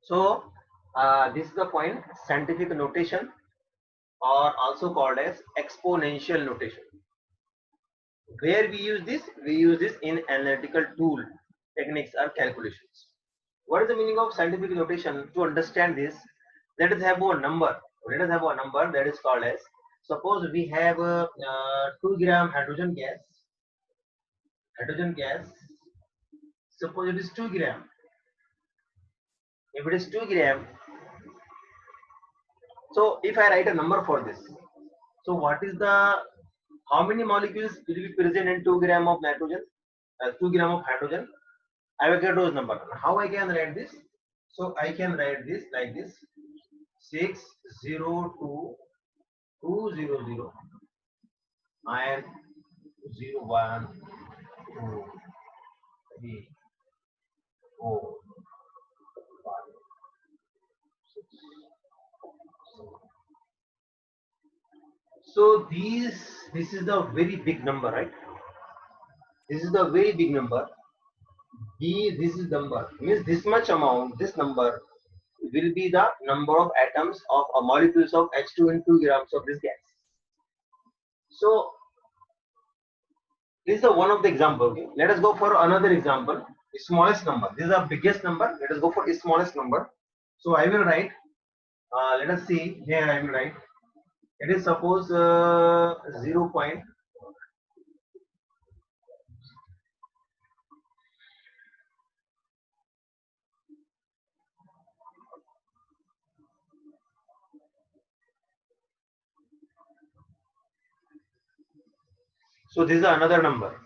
So this is the point, scientific notation, or also called as exponential notation. Where we use this? We use this in analytical tool techniques or calculations. What is the meaning of scientific notation? To understand this, let us have a number. Let us have a number that is called as, suppose we have a 2 gram hydrogen gas. Hydrogen gas. Suppose it is 2 gram. If it is 2 gram, so if I write a number for this, so what is the, how many molecules will be present in 2 gram of nitrogen, 2 gram of hydrogen? Avogadro's number. How I can write this? So I can write this like this: 602,200 and 01234567. So this is the very big number, right? This is the very big number. This is number, means this much amount, this number will be the number of atoms of molecules of H2 in 2 grams of this gas. So this is one of the example. Okay, let us go for another example. The smallest number. This is the biggest number. Let us go for the smallest number. So I will write. Let us see here. I will write. It is suppose 0. So this is another number.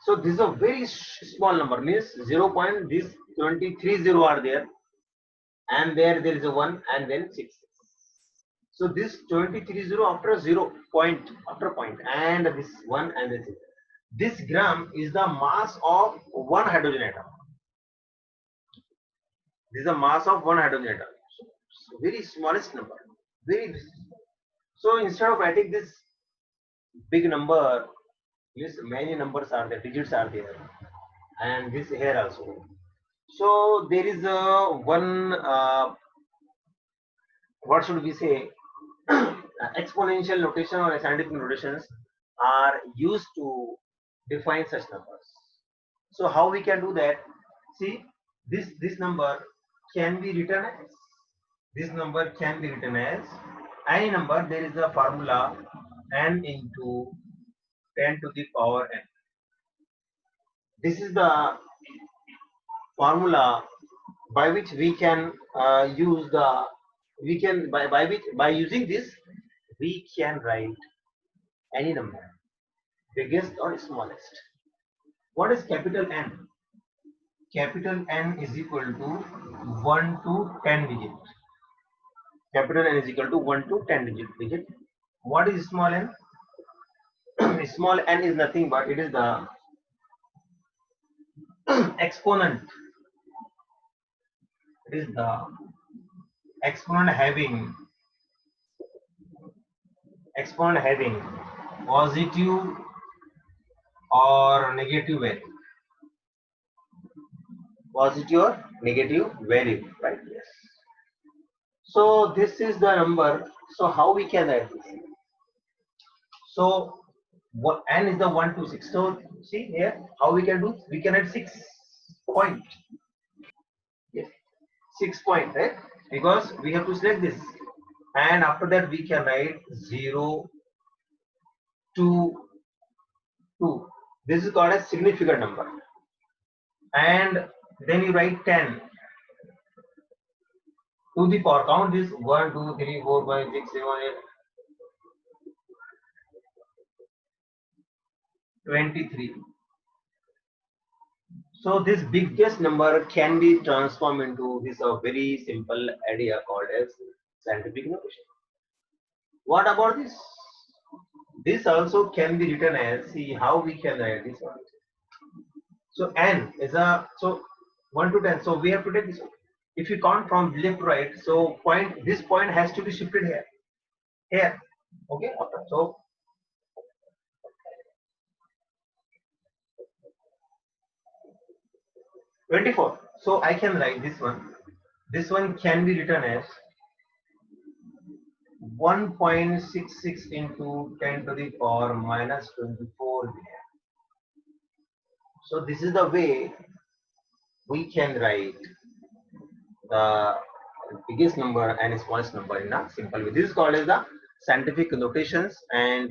So this is a very small number. Means 0. These 23 0 are there, and there is a 1, and then 6. So this 23 0 after 0 point, after point, and this 1 and this 6. This gram is the mass of one hydrogen atom. This is the mass of one hydrogen atom. So very smallest number. Very. So instead of writing this big number, yes, many numbers are there, digits are there, and this here also. So there is a one. What should we say? Exponential notation or scientific notations are used to define such numbers. So how we can do that? See, this number can be written as, this number can be written as any number. There is a formula n into 10 to the power n. This is the formula by which we can use the, we can by which, by using this we can write any number, biggest or smallest. What is capital N? Capital N is equal to 1 to 10 digit. Capital N is equal to 1 to 10 digit. What is small n? Small n is nothing but it is the exponent. It is the exponent having positive or negative value. Positive or negative value, right? Yes. So this is the number. So how we can write this? So what n is the 1 to 6. So see here how we can do. We can add 6 point. Yes, 6 point, right? Because we have to select this, and after that we can write 0 to 2. This is called a significant number, and then you write 10 to the power. Count this: 1 2 3 4 5 6 7 8 23. So this biggest number can be transformed into this very simple idea called as scientific notation. What about this? This also can be written as, see how we can write this one. So n is a, so 1 to 10. So we have to take this one. If you count from left to right, so point, this point has to be shifted here. Here. Okay. So 24. So I can write this one. This one can be written as 1.66 into 10 to the power minus 24 billion. So this is the way we can write the biggest number and smallest number in a simple way. This is called as the scientific notations and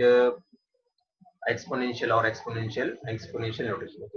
exponential or exponential notation.